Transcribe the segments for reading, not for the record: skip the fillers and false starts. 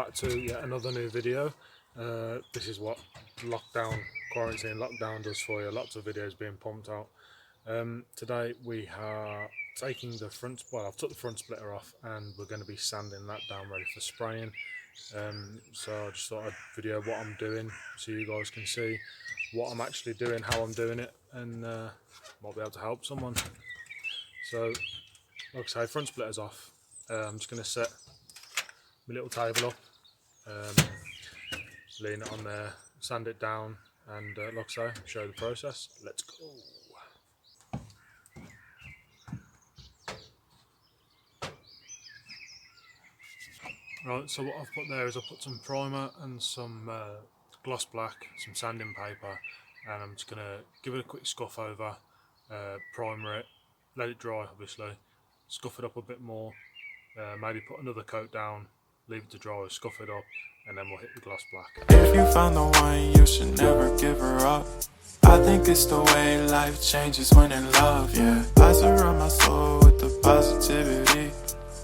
back to yet another new video. This is what quarantine lockdown does for you. Lots of videos being pumped out. Today we are taking the front, well, I've took the front splitter off and we're going to be sanding that down ready for spraying. So I just thought I'd video what I'm doing so you guys can see what I'm actually doing, how I'm doing it, and might be able to help someone. So like I say, front splitter's off. I'm just going to set my little table up, lean it on there, sand it down, and like I say, show the process. Let's go. Right, so what I've put there is I've put some primer and some gloss black, some sanding paper, and I'm just going to give it a quick scuff over, primer it, let it dry obviously, scuff it up a bit more, maybe put another coat down, leave it to dry, scuff it up, and then we'll hit the gloss black. If you found the one, you should never give her up. I think it's the way life changes when in love, yeah. I surround my soul with the positivity.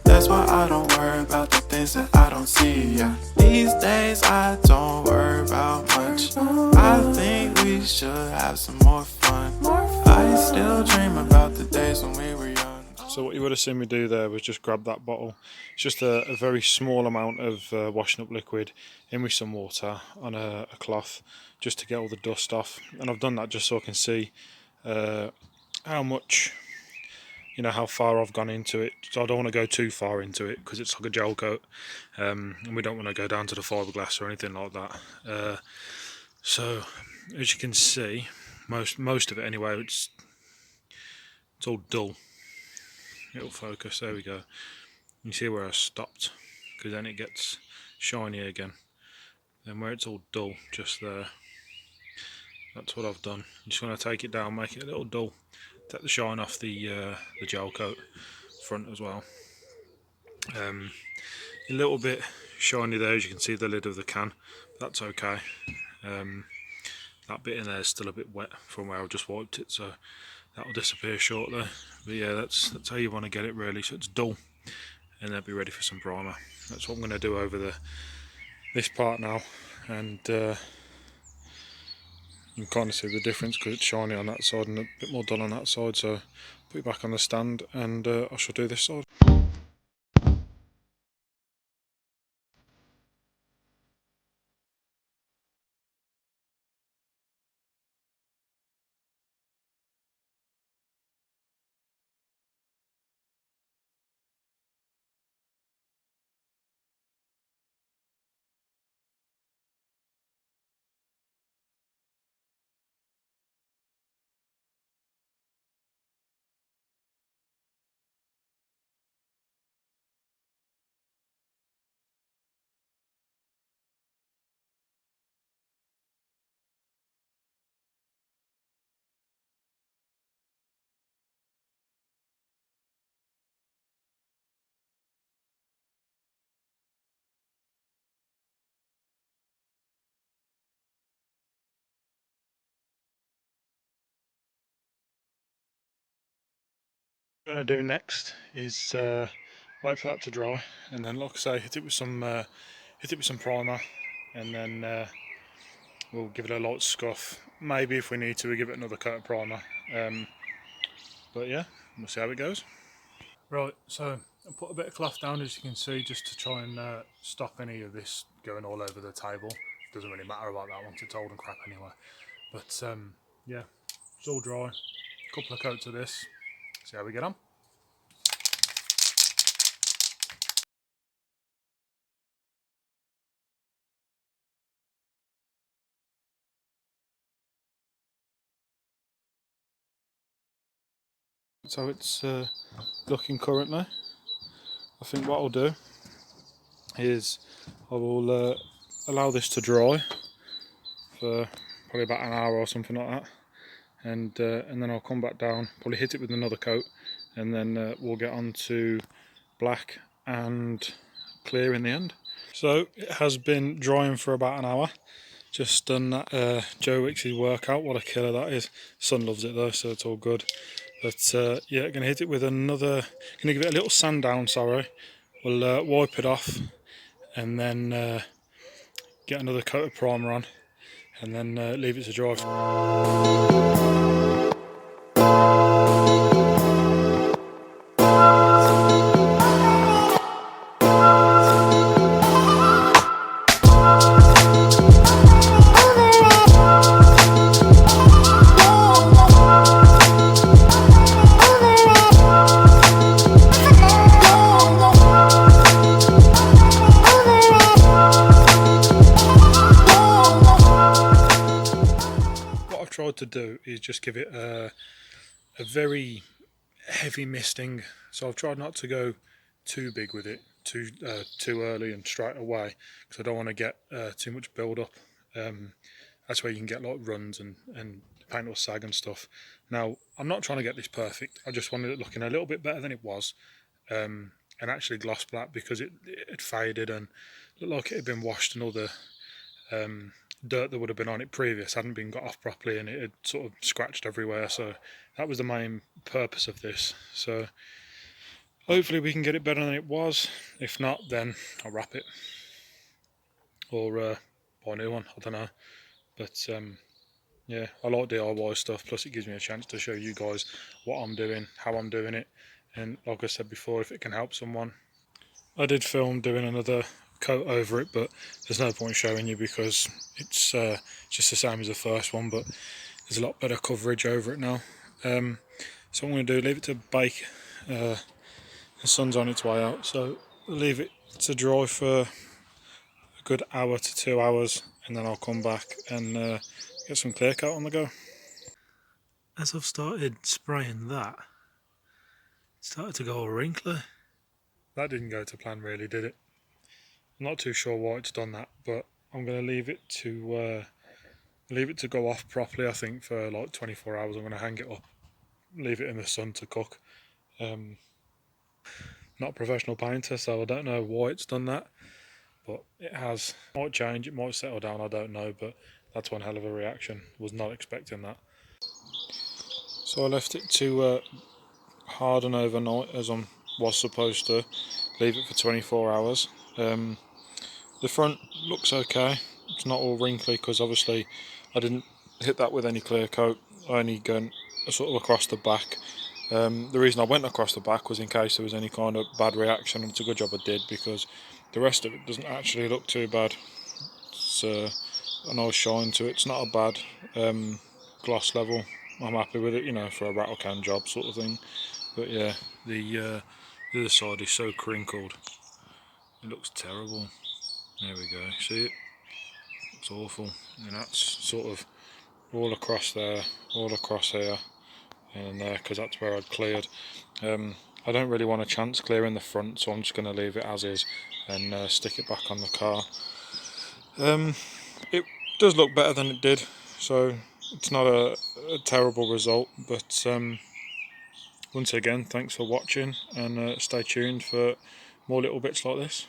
That's why I don't worry about the things that I don't see, yeah. These days I don't worry about much. I think we should have some more fun. I still dream about the days when we were young. So what you would have seen me do there was just grab that bottle. It's just a very small amount of washing up liquid in with some water on a cloth just to get all the dust off. And I've done that just so I can see how much, how far I've gone into it. So I don't want to go too far into it because it's like a gel coat, and we don't want to go down to the fiberglass or anything like that. So as you can see, most of it anyway, it's all dull. It'll focus, there we go. You see where I stopped, because then it gets shiny again. Then where it's all dull, just there, that's what I've done. You just want to take it down, make it a little dull, take the shine off the gel coat front as well. A little bit shiny there, as you can see the lid of the can, that's okay. That bit in there is still a bit wet from where I've just wiped it, so that will disappear shortly. But yeah, that's how you want to get it really, so it's dull, and then be ready for some primer. That's what I'm going to do over this part now, and you can kind of see the difference because it's shiny on that side and a bit more dull on that side. So put it back on the stand, and I shall do this side. What I'm going to do next is wait for that to dry, and then, like I say, hit it with some primer, and then we'll give it a light scuff. Maybe if we need to, we give it another coat of primer. But yeah, we'll see how it goes. Right, so I put a bit of cloth down, as you can see, just to try and stop any of this going all over the table. Doesn't really matter about that once it's old and crap anyway. But yeah, it's all dry. Couple of coats of this. See how we get on. So it's looking currently. I think what I'll do is I will allow this to dry for probably about an hour or something like that, and then I'll come back down, probably hit it with another coat, and then we'll get on to black and clear in the end. So it has been drying for about an hour. Just done that Joe Wicks' workout. What a killer that is. Son loves it though, so it's all good. But yeah, gonna hit it with another. Gonna give it a little sand down. Sorry, we'll wipe it off, and then get another coat of primer on, and then leave it to dry. What I've tried to do is just give it a very heavy misting, so I've tried not to go too big with it too early and straight away, because I don't want to get too much build up. That's where you can get like runs and paint will sag and stuff. Now, I'm not trying to get this perfect, I just wanted it looking a little bit better than it was, and actually gloss black, because it had faded and looked like it had been washed, and all the dirt that would have been on it previous hadn't been got off properly, and it had sort of scratched everywhere. So that was the main purpose of this. So hopefully we can get it better than it was. If not, then I'll wrap it or buy a new one, I don't know. But yeah, I like DIY stuff, plus it gives me a chance to show you guys what I'm doing, how I'm doing it, and like I said before, if it can help someone. I did film doing another coat over it, but there's no point showing you because it's just the same as the first one, but there's a lot better coverage over it now. So I'm going to do, leave it to bake. The sun's on its way out, so leave it to dry for a good hour to 2 hours, and then I'll come back and get some clear coat on the go. As I've started spraying that, it started to go all wrinkly. That didn't go to plan really, did it? I'm not too sure why it's done that, but I'm going to leave it to go off properly. I think for like 24 hours. I'm going to hang it up, leave it in the sun to cook. Not a professional painter, so I don't know why it's done that, but it has. It might change, it might settle down, I don't know, but that's one hell of a reaction. Was not expecting that. So I left it to harden overnight as I was supposed to. Leave it for 24 hours. The front looks okay. It's not all wrinkly because obviously I didn't hit that with any clear coat. I only went sort of across the back. The reason I went across the back was in case there was any kind of bad reaction, and it's a good job I did, because the rest of it doesn't actually look too bad. It's a nice shine to it. It's not a bad gloss level. I'm happy with it, you know, for a rattle can job sort of thing. But yeah, the other side is so crinkled. It looks terrible. There we go. See it? It's awful. And that's sort of all across there, all across here, and there, because that's where I'd cleared. I don't really want a chance clearing the front, so I'm just going to leave it as is and stick it back on the car. It does look better than it did, so it's not a terrible result, but once again, thanks for watching, and stay tuned for more little bits like this.